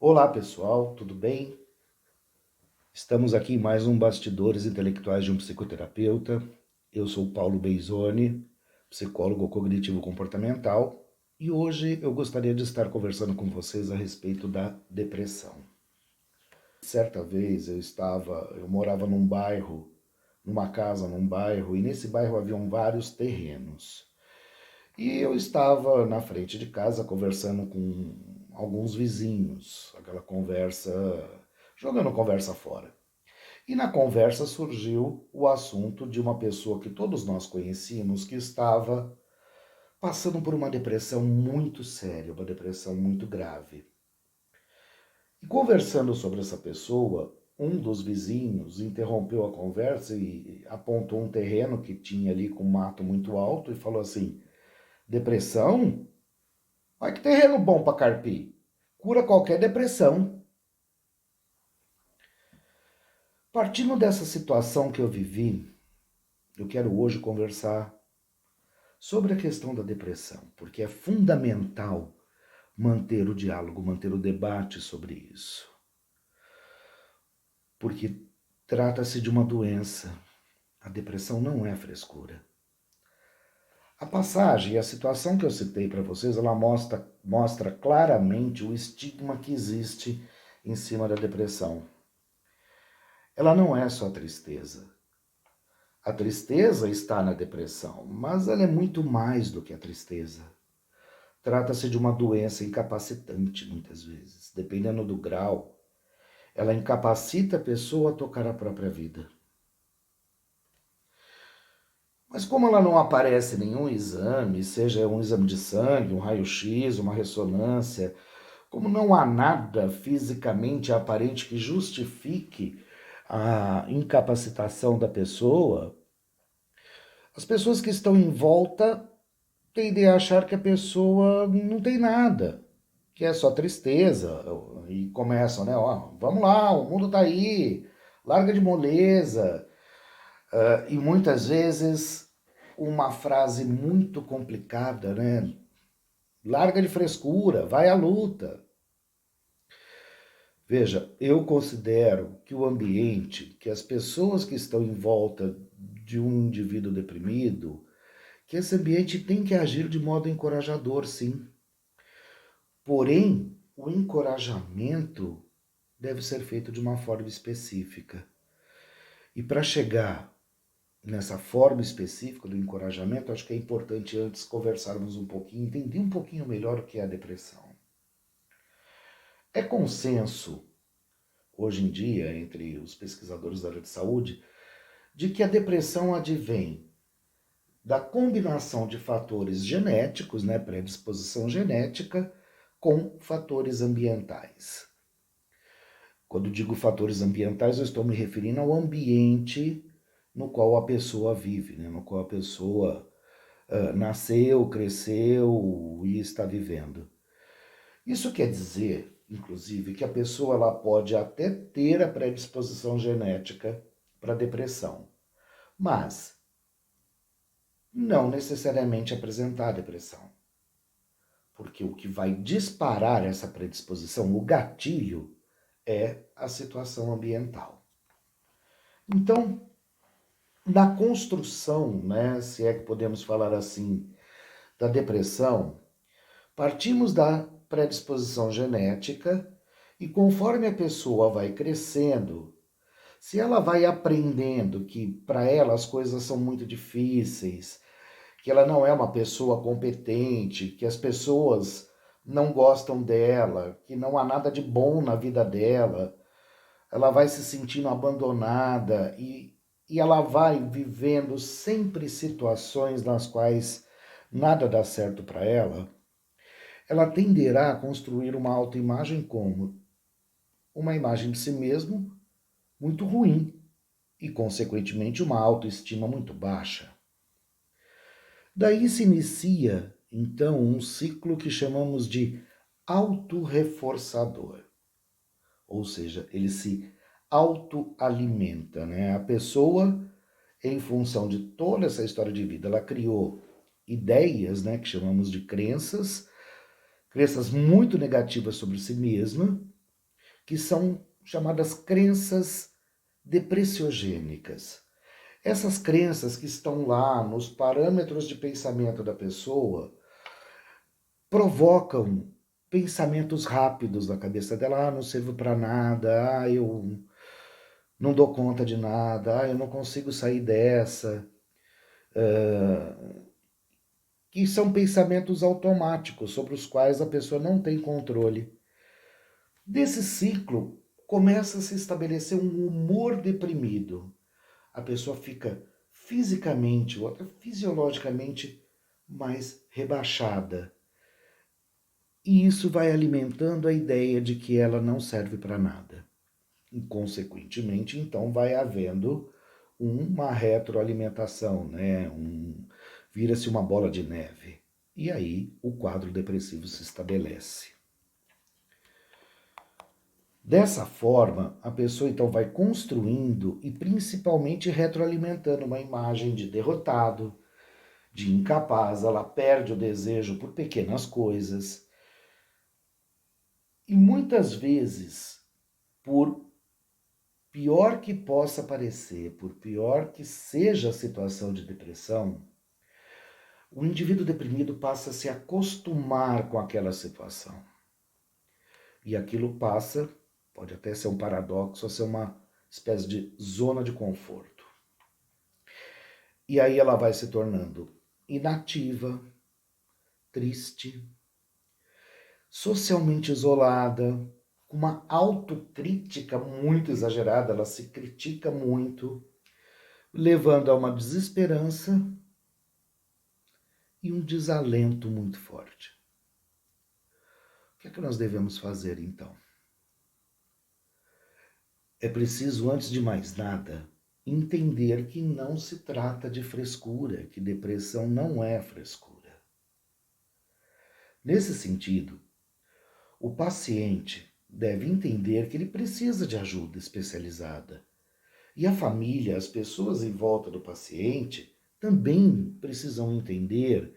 Olá pessoal, tudo bem? Estamos aqui em mais um Bastidores Intelectuais de um Psicoterapeuta. Eu sou Paulo Beizoni, psicólogo cognitivo-comportamental, e hoje eu gostaria de estar conversando com vocês a respeito da depressão. Certa vez eu morava num bairro, num bairro, e nesse bairro haviam vários terrenos. E eu estava na frente de casa conversando com alguns vizinhos, aquela conversa, jogando conversa fora. E na conversa surgiu o assunto de uma pessoa que todos nós conhecíamos que estava passando por uma depressão muito séria, uma depressão muito grave. E conversando sobre essa pessoa, um dos vizinhos interrompeu a conversa e apontou um terreno que tinha ali com mato muito alto e falou assim: depressão? Olha que terreno bom para carpir. Cura qualquer depressão. Partindo dessa situação que eu vivi, eu quero hoje conversar sobre a questão da depressão, porque é fundamental manter o diálogo, manter o debate sobre isso. Porque trata-se de uma doença. A depressão não é frescura. A passagem e a situação que eu citei para vocês, ela mostra claramente o estigma que existe em cima da depressão. Ela não é só tristeza. A tristeza está na depressão, mas ela é muito mais do que a tristeza. Trata-se de uma doença incapacitante, muitas vezes. Dependendo do grau, ela incapacita a pessoa a tocar a própria vida. Mas como ela não aparece em nenhum exame, seja um exame de sangue, um raio-x, uma ressonância, como não há nada fisicamente aparente que justifique a incapacitação da pessoa, as pessoas que estão em volta tendem a achar que a pessoa não tem nada, que é só tristeza, e começam, né, ó, vamos lá, o mundo tá aí, larga de moleza, e muitas vezes uma frase muito complicada, né, larga de frescura, vai à luta. Veja, eu considero que o ambiente, que as pessoas que estão em volta de um indivíduo deprimido, que esse ambiente tem que agir de modo encorajador, sim. Porém, o encorajamento deve ser feito de uma forma específica. E para chegar nessa forma específica do encorajamento, acho que é importante antes conversarmos um pouquinho, entender um pouquinho melhor o que é a depressão. É consenso, hoje em dia, entre os pesquisadores da área de saúde, de que a depressão advém da combinação de fatores genéticos, né, predisposição genética, com fatores ambientais. Quando digo fatores ambientais, eu estou me referindo ao ambiente no qual a pessoa vive, né? No qual a pessoa nasceu, cresceu e está vivendo. Isso quer dizer, inclusive, que a pessoa ela pode até ter a predisposição genética para depressão, mas não necessariamente apresentar depressão. Porque o que vai disparar essa predisposição, o gatilho, é a situação ambiental. Então, na construção, né, se é que podemos falar assim, da depressão, partimos da predisposição genética e conforme a pessoa vai crescendo, se ela vai aprendendo que para ela as coisas são muito difíceis, que ela não é uma pessoa competente, que as pessoas não gostam dela, que não há nada de bom na vida dela, ela vai se sentindo abandonada e ela vai vivendo sempre situações nas quais nada dá certo para ela, ela tenderá a construir uma autoimagem como uma imagem de si mesmo muito ruim e, consequentemente, uma autoestima muito baixa. Daí se inicia, então, um ciclo que chamamos de autorreforçador. Ou seja, ele se autoalimenta, né? A pessoa, em função de toda essa história de vida, ela criou ideias, né, que chamamos de crenças, crenças muito negativas sobre si mesma, que são chamadas crenças depressiogênicas. Essas crenças que estão lá nos parâmetros de pensamento da pessoa provocam pensamentos rápidos na cabeça dela. Ah, não sirvo para nada, eu não dou conta de nada, eu não consigo sair dessa. Que são pensamentos automáticos sobre os quais a pessoa não tem controle. Desse ciclo, começa a se estabelecer um humor deprimido. A pessoa fica fisicamente ou até fisiologicamente mais rebaixada. E isso vai alimentando a ideia de que ela não serve para nada. E, consequentemente, então, vai havendo uma retroalimentação, né? Vira-se uma bola de neve. E aí o quadro depressivo se estabelece. Dessa forma, a pessoa então vai construindo e principalmente retroalimentando uma imagem de derrotado, de incapaz, ela perde o desejo por pequenas coisas. E muitas vezes, por pior que possa parecer, por pior que seja a situação de depressão, o indivíduo deprimido passa a se acostumar com aquela situação. E aquilo passa, pode até ser um paradoxo, a ser uma espécie de zona de conforto. E aí ela vai se tornando inativa, triste, socialmente isolada, com uma autocrítica muito exagerada, ela se critica muito, levando a uma desesperança e um desalento muito forte. O que é que nós devemos fazer então? É preciso, antes de mais nada, entender que não se trata de frescura, que depressão não é frescura. Nesse sentido, o paciente deve entender que ele precisa de ajuda especializada. E a família, as pessoas em volta do paciente, também precisam entender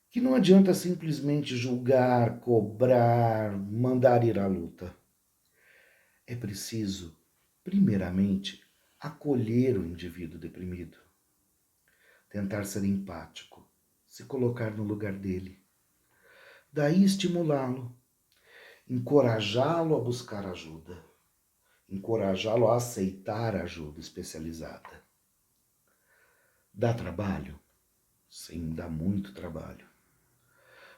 que não adianta simplesmente julgar, cobrar, mandar ir à luta. É preciso, primeiramente, acolher o indivíduo deprimido, tentar ser empático, se colocar no lugar dele. Daí estimulá-lo, encorajá-lo a buscar ajuda, encorajá-lo a aceitar ajuda especializada. Dá trabalho? Sim, dá muito trabalho.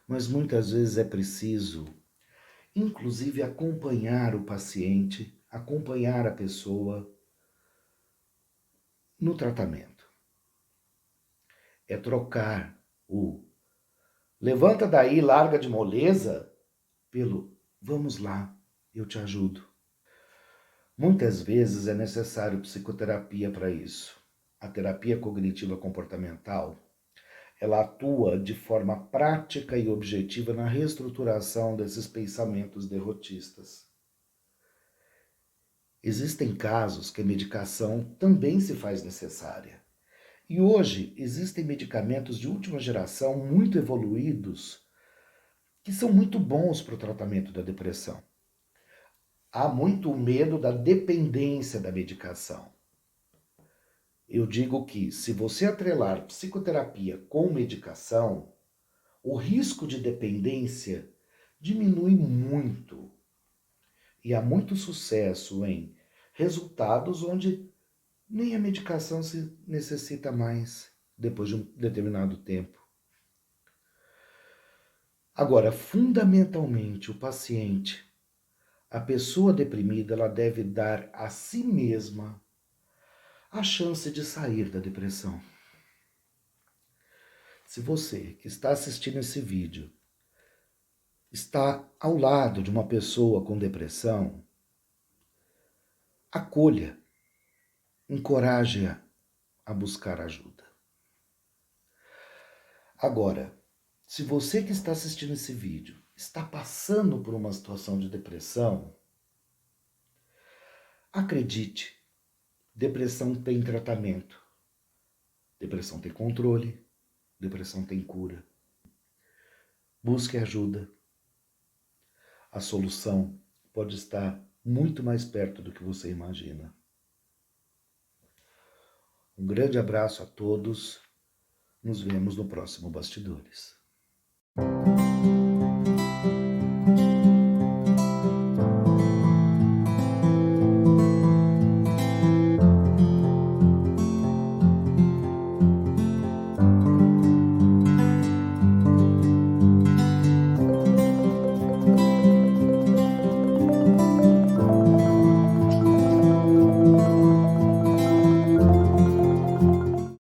Mas muitas vezes é preciso, inclusive, acompanhar o paciente, acompanhar a pessoa no tratamento. É trocar o levanta daí, larga de moleza, pelo vamos lá, eu te ajudo. Muitas vezes é necessário psicoterapia para isso. A terapia cognitiva comportamental, ela atua de forma prática e objetiva na reestruturação desses pensamentos derrotistas. Existem casos que a medicação também se faz necessária. E hoje existem medicamentos de última geração muito evoluídos que são muito bons para o tratamento da depressão. Há muito medo da dependência da medicação. Eu digo que, se você atrelar psicoterapia com medicação, o risco de dependência diminui muito. E há muito sucesso em resultados onde nem a medicação se necessita mais depois de um determinado tempo. Agora, fundamentalmente, o paciente, a pessoa deprimida, ela deve dar a si mesma a chance de sair da depressão. Se você que está assistindo esse vídeo está ao lado de uma pessoa com depressão, acolha, encoraje-a a buscar ajuda. Agora, se você que está assistindo esse vídeo está passando por uma situação de depressão, Acredite, depressão tem tratamento. Depressão tem controle, depressão tem cura. Busque ajuda. A solução pode estar muito mais perto do que você imagina. Um grande abraço a todos. Nos vemos no próximo Bastidores.